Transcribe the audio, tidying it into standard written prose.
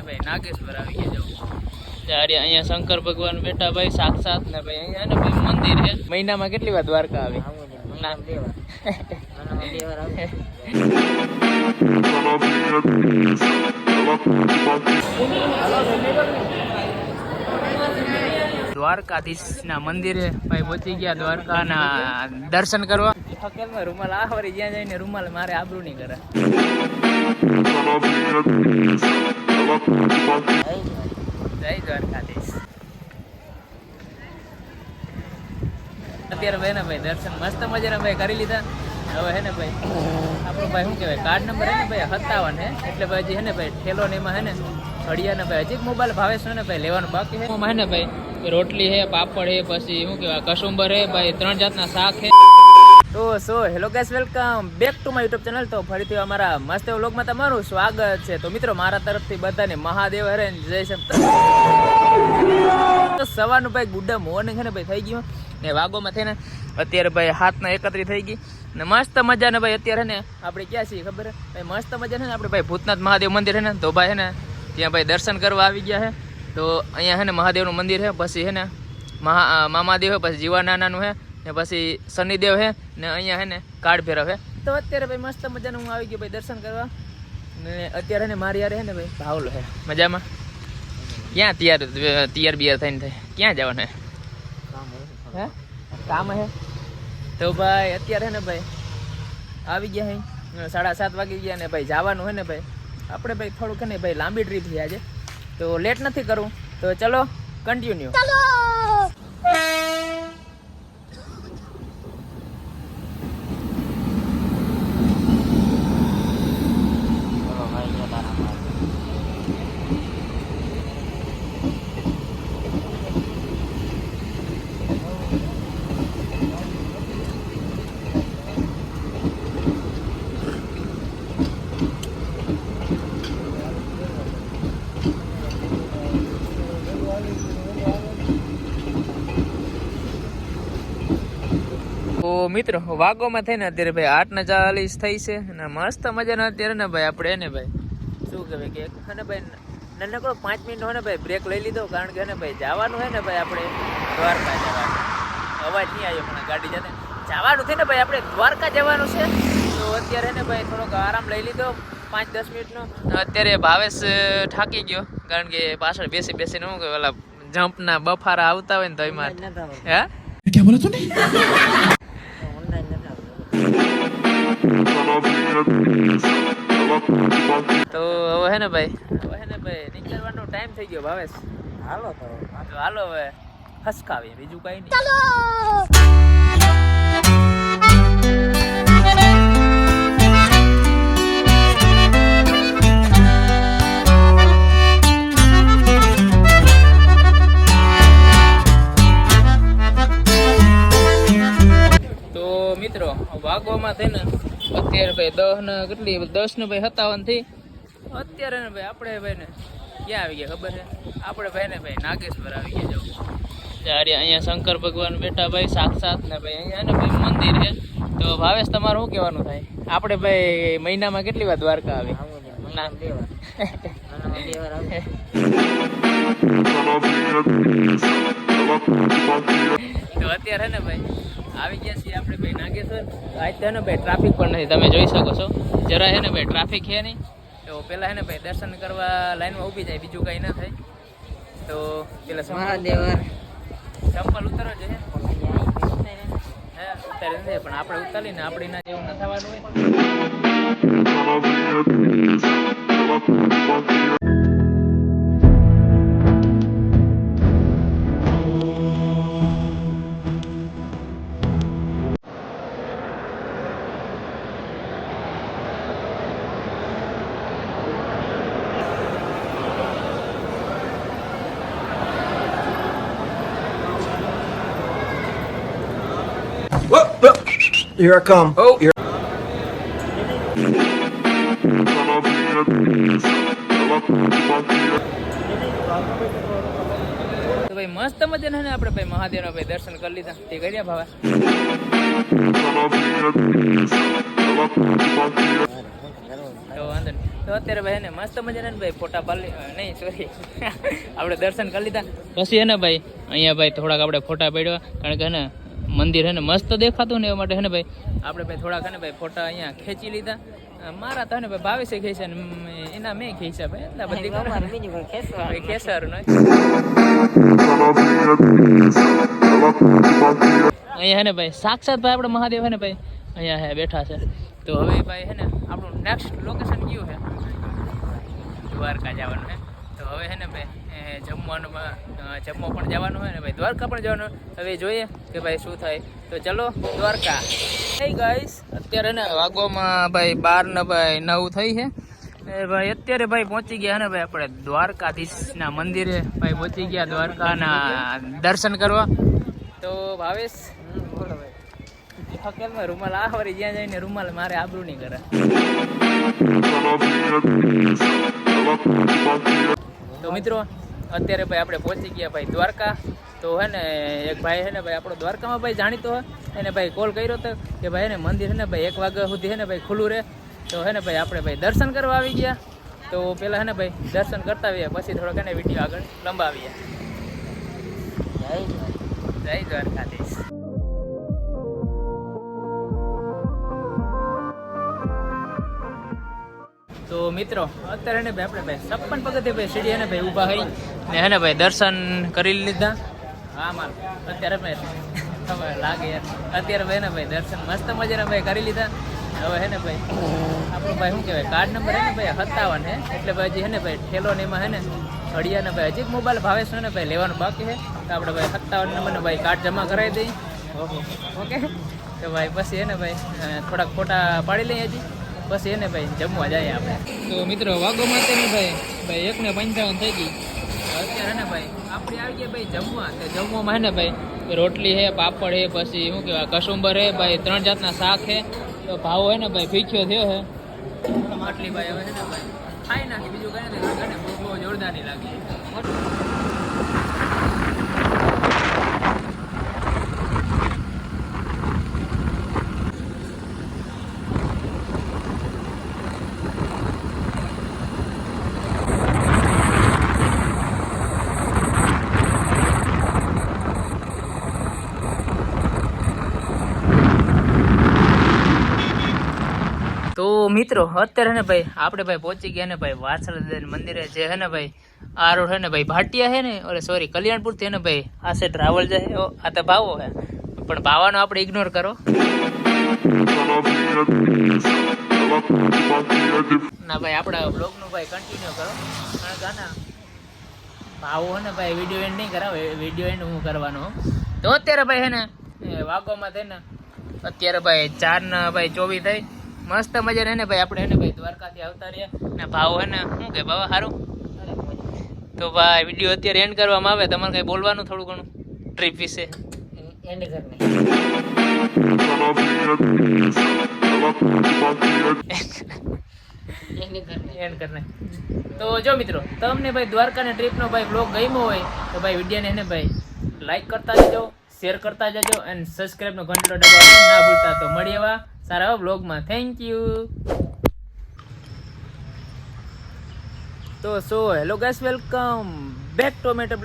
ને ભાઈ નાગેશ્વર આવી ગયા જવું ત્યારે અહીંયા શંકર ભગવાન બેઠા ભાઈ સાક્ષાત ને ભાઈ અહીંયા ને ભાઈ મંદિર છે મહિનામાં કેટલી વાર દ્વારકા આવી દ્વારકાધીશ ના મંદિરે ભાઈ પહોંચી ગયા દ્વારકા ના દર્શન કરવા રૂમાલ આ વળી જ્યાં જઈને રૂમાલ મારે આબરૂ નહીં કરે જય દ્વારકાધીશ અત્યારે ભાઈ ને ભાઈ દર્શન મસ્ત મજાના ભાઈ કરી લીધા હવે હે ને ભાઈ આપણો ભાઈ શું કહેવાય કાર્ડ નંબર હે ને ભાઈ 57 હે એટલે ભાઈ હજી હે ને ભાઈ ઠેલો ને એમાં હે ને ઘડિયા ને ભાઈ હજી મોબાઈલ ભાવે છે ને ભાઈ લેવાનું બાકી હે એમાં હે ને ભાઈ રોટલી હે પાપડ હે પછી શું કહેવાય કસુંબર હે ભાઈ 3 જાતના શાક હે તો hello guys welcome back to my YouTube channel તો ફરીથી અમારા મસ્ત વ્લોગમાં તમારું સ્વાગત છે તો મિત્રો મારા તરફથી બધાને મહાદેવ હરે જય શ્રી તો સવારનું ભાઈ ગુડ મોર્નિંગ છે ને ભાઈ થઈ ગયું ને વાગોમાં થઈને અત્યારે ભાઈ 7:31 થઈ ગઈ ને મસ્ત મજાને ભાઈ અત્યારે ને આપણે ક્યાં છીએ ખબર હે ભાઈ મસ્ત મજા છે ને આપણે ભાઈ ભૂતનાથ મહાદેવ મંદિર છે ને તો ભાઈ હે ને ત્યાં ભાઈ દર્શન કરવા આવી ગયા છે તો અહીંયા છે ને મહાદેવનું મંદિર છે પછી છે ને મામાદેવ છે પછી જીવા નાનાનું છે ને પછી શનિદેવ હે ને અહીંયા હે ને કાર્ડ ફેરવ હે તો અત્યારે ભાઈ મસ્ત મજાનું હું આવી ગયો ભાઈ દર્શન કરવા ને અત્યારે ને મારી યાર હે ને ભાઈ ભાવલો હે મજામાં ક્યાં તૈયાર બિયાર થઈને થાય ક્યાં જવાનું હે કામ હે તો ભાઈ અત્યારે હે ને ભાઈ આવી ગયા હે 7:30 વાગી ગયા ને ભાઈ જવાનું હે ને ભાઈ આપણે ભાઈ થોડુંક ને ભાઈ લાંબી ટ્રીપ છે આજે તો લેટ નથી કરવું તો ચલો કન્ટિન્યુ તો મિત્રો વાગોમાં થઈને અત્યારે ભાઈ 8:40 થઈ છે અને મસ્ત મજાના અત્યારે ને ભાઈ આપણે ને ભાઈ શું કહેવાય કે અને ભાઈ નાનકડો 5 મિનિટ હોય ને ભાઈ બ્રેક લઈ લીધો કારણ કે ને ભાઈ જવાનું હોય ને ભાઈ આપણે દ્વારકા જવાનું અવાજ નહીં આવ્યો પણ ગાડી જતે જવાનું છે ને ભાઈ આપણે દ્વારકા જવાનું છે તો અત્યારે ને ભાઈ થોડોક આરામ લઈ લીધો 5-10 મિનિટનો અત્યારે ભાવેશ થાકી ગયો કારણ કે પાછળ બેસીને શું કે ઓલા જમ્પના બફારા આવતા હોય ને તો એમાં હે क्या बोला तूने તો હવે હે ને ભાઈ નીકળવાનો ટાઈમ થઈ ગયો ભાવેશ હાલો હવે હસકાવી બીજું કઈ નહીં ચાલો મિત્રો વાગોમાં થઈને અત્યારે ભાઈ 10 ને ભાઈ 57 થી અત્યારે ને ભાઈ આપણે ભાઈ ને ક્યાં આવી ગયા ખબર છે આપણે ભાઈ ને ભાઈ નાગેશ્વર આવી ગયા જવું ત્યારે અહીંયા શંકર ભગવાન બેઠા ભાઈ સાક્ષાત ને ભાઈ અહીંયા ને ભાઈ મંદિર છે તો ભાવેશ તમારું શું કહેવાનું થાય આપણે ભાઈ મહિનામાં કેટલી વાર દ્વારકા આવી તો અત્યારે ને ભાઈ આવી ગયા છીએ આપણે ભાઈ નાગેશ્વર આજ તો ને ભાઈ ટ્રાફિક પણ નથી તમે જોઈ શકો છો જરા હે ને ભાઈ ટ્રાફિક છે નહીં તો પેલા હે ને ભાઈ દર્શન કરવા લાઈનમાં ઊભી જાય બીજું કંઈ ના થાય તો પેલા ચંપલ ઉતારવા જોઈએ ઉતારી નથી પણ આપણે ઉતારીને આપણી ના જેવું ન થવાનું હોય Here I come. Oh. Here. તો ભાઈ મસ્ત મજાના ને આપણે ભાઈ મહાદેવના ભાઈ દર્શન કરી લીધા તે કર્યા ભાવે તો વાંધો નહીં તો તો અત્યારે ભાઈ એને મસ્ત મજાના ભાઈ ફોટા પાડી નહીં સોરી આપણે દર્શન કરી લીધા પછી એને ભાઈ અહીંયા ભાઈ થોડાક આપણે ફોટા પાડ્યા કારણ કે એને મંદિર હે ને મસ્ત દેખાતું ને એ માટે હે ને ભાઈ આપણે ભાઈ થોડાક હે ને ભાઈ ફોટા અહીંયા ખેંચી લીધા મારા તો ને ભાઈ 22 ખેંચ્યા ને એના મેં ખેંચ્યા ભાઈ એટલા બધી ખેંચારું અહીંયા હે ને ભાઈ સાક્ષાત ભાઈ આપણે મહાદેવ હે ને ભાઈ અહીંયા હે બેઠા છે તો હવે ભાઈ હે ને આપણું નેક્સ્ટ લોકેશન કયું છે દ્વારકા જવાનું છે તો હવે હે ને ભાઈ જમવાનું જમવા પણ જવાનું હોય ને ભાઈ દ્વારકા પણ જવાનું હવે જોઈએ કે ભાઈ શું થાય તો ચલો દ્વારકા hey ગાઈસ અત્યારે ને વાગોમાં ભાઈ 12 ને ભાઈ 9 થઈ છે ભાઈ અત્યારે ભાઈ પહોંચી ગયા ને ભાઈ આપણે દ્વારકાધીશના મંદિરે ભાઈ પહોંચી ગયા દ્વારકાના દર્શન કરવા તો ભાવેશ બોલો ભાઈ હકેલમાં રૂમાલ આ વળી જ્યાં જઈને રૂમાલ મારે આબરૂ નહીં કરે તો મિત્રો અત્યારે ભાઈ આપણે પહોંચી ગયા ભાઈ દ્વારકા તો હે ને એક ભાઈ હે ને ભાઈ આપણો દ્વારકામાં ભાઈ જાણીતો હોય એને ભાઈ કોલ કર્યો હતો કે ભાઈ એને મંદિર હે ને ભાઈ 1 વાગ્યા સુધી હે ને ભાઈ ખુલ્લું રહે તો હે ને ભાઈ આપણે ભાઈ દર્શન કરવા આવી ગયા તો પહેલાં હે ને ભાઈ દર્શન કરતા આવીએ પછી થોડોક એને વિડીયો આગળ લંબાવીએ જય દ્વારકાધીશ તો મિત્રો અત્યારે ને ભાઈ આપણે ભાઈ 56 પગથિયે ભાઈ સીડી ને ભાઈ ઊભા થઈ ને હે ને ભાઈ દર્શન કરી લીધા હા માલ અત્યારે ભાઈ ખબર લાગે યાર અત્યારે ભાઈ ને ભાઈ દર્શન મસ્ત મજાના ભાઈ કરી લીધા હવે હે ને ભાઈ આપણો ભાઈ શું કહેવાય કાર્ડ નંબર હે ને ભાઈ 57 હે એટલે ભાઈ હજી હે ને ભાઈ ઠેલો ને એમાં હે ને ઘડિયા ને ભાઈ હજી મોબાઈલ ભાવેશ ને ભાઈ લેવાનું બાકી છે તો આપણે ભાઈ 57 નંબરનો ભાઈ કાર્ડ જમા કરાવી દઈએ ઓકે તો ભાઈ પછી હે ને ભાઈ થોડાક ફોટા પાડી લઈએ હજી પછી એને ભાઈ જમવા જાય આપણે તો મિત્રો વાગોમાં તે ભાઈ 1:55 થઈ ગઈ અત્યારે ને ભાઈ આપણે આવી ગયા ભાઈ જમવા તો જમવામાં હે ને ભાઈ રોટલી હે પાપડ હે પછી શું કહેવાય કસુંબર હે ભાઈ 3 જાતના શાક હે તો ભાવ હે ને ભાઈ ભીખ્યો થયો હે આટલી ભાઈ હવે છે ને ભાઈ ખાઈ નાખી બીજું કઈ નથી બહુ જોરદાર નહીં લાગી તો મિત્રો અત્યારે ને ભાઈ આપણે ભાઈ પહોંચી ગયા ને ભાઈ વાછળ મંદિરે જે હે ને ભાઈ આ રોડ હે ને ભાઈ ભાટિયા હે ને અરે સોરી કલ્યાણપુર થી ને ભાઈ આ છે ટ્રાવેલ જાય આ તો ભાવો હે પણ ભાવાનો આપણે ઇગ્નોર કરો ના ભાઈ આપણા બ્લોગનું ભાઈ કન્ટિન્યુ કરો ગાના ભાવો હે ને ભાઈ વિડીયો એન્ડ નહીં કરાવે વિડીયો એન્ડ હું કરવાનો તો અત્યારે ભાઈ હે ને વાગોમાં થઈ ને અત્યારે ભાઈ 4:24 થઈ મસ્ત મજા રહે ને ભાઈ આપણે એને ભાઈ દ્વારકાથી આવતા રહ્યા ને ભાવ હે ને શું કે ભાવ સારું તો ભાઈ વિડીયો અત્યારે એન્ડ કરવામાં આવે તમારે કઈ બોલવાનું થોડું ઘણું ટ્રીપ વિશે એન્ડ કરને તો જો મિત્રો તમને ભાઈ દ્વારકાની ટ્રીપનો ભાઈ બ્લોગ ગમ્યો હોય તો ભાઈ વિડીયોને એને ભાઈ લાઈક કરતા જજો શેર કરતા જજો અને સબસ્ક્રાઈબનો ઘંટલો દબાવવાનું ના ભૂલતા તો મળીએ એવા સારા બ્લોગમાં થેન્ક યુ તો so hello guys welcome back to matter